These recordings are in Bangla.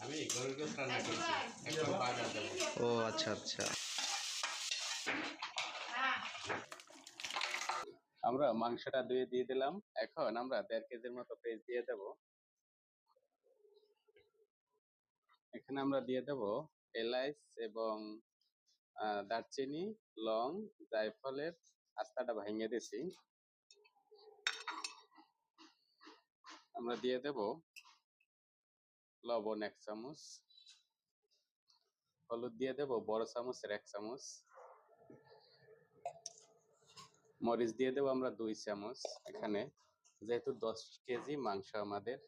আমি গরুর গোশত রান্না করছি, একদম বাজার দেবো। ও আচ্ছা আচ্ছা। আমরা মাংসটা ধুয়ে দিয়ে দিলাম। এখন আমরা 1.5 কেজির মতো পেঁয়াজ দিয়ে দেব। এখানে আমরা দিয়ে দেব এলাচ এবং দারচিনি, লং, জায়ফলের আস্তাটা ভেঙে দিয়েছি। আমরা দিয়ে দেব লবণ 1 চামচ, হলুদ দিয়ে দেব বড় চামচের 1 চামচ, মরিচ দিয়ে দেব আমরা 2 চামচ। এখানে যেহেতু 10 কেজি মাংস আমাদের,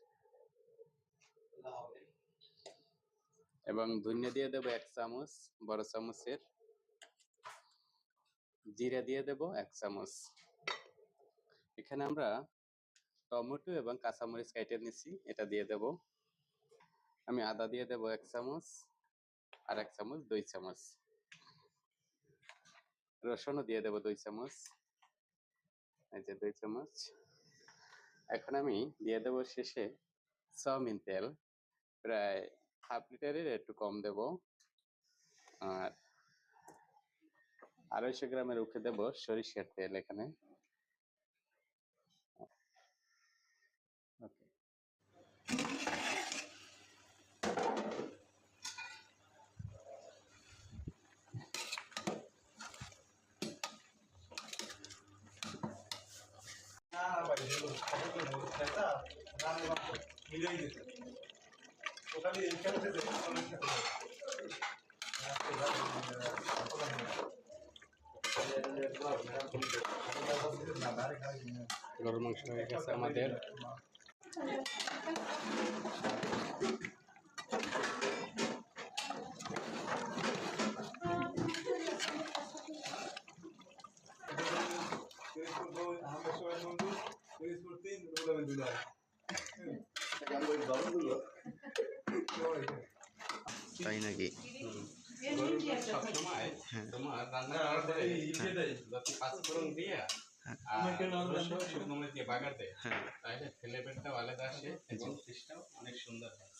এবং ধনিয়া দিয়ে দেব 1 চামচ বড় চামচের, জিরা দিয়ে দেব 1 চামচ। এখানে আমরা টমেটো এবং কাঁচামরিচ কেটে নিছি, এটা দিয়ে দেব। আমি আদা দিয়ে দেব 1 চামচ, আর 1 চামচ 2 চামচ। রসুনও দিয়ে দেব 2 চামচ, এই যে 2 চামচ। এখন আমি দিয়ে দেব শেষে সয়াবিন তেল, প্রায় হাফ লিটারের একটু কম দেব। আর 250 গ্রামের উপরে দেব সরিষার তেল এখানে। ওকে, গরুর মাংস হয়ে গেছে আমাদের। তাই নাকি? গরুর গোশত সবসময় তোমার রান্না করার পরে যত পাঁচফোড়ন দিয়ে রসুন শুকনো মরিচ দিয়ে বাগার দেয়, তাহলে ফ্লেভারটাও আলাদা আসে এবং টেস্টটাও অনেক সুন্দর হয়।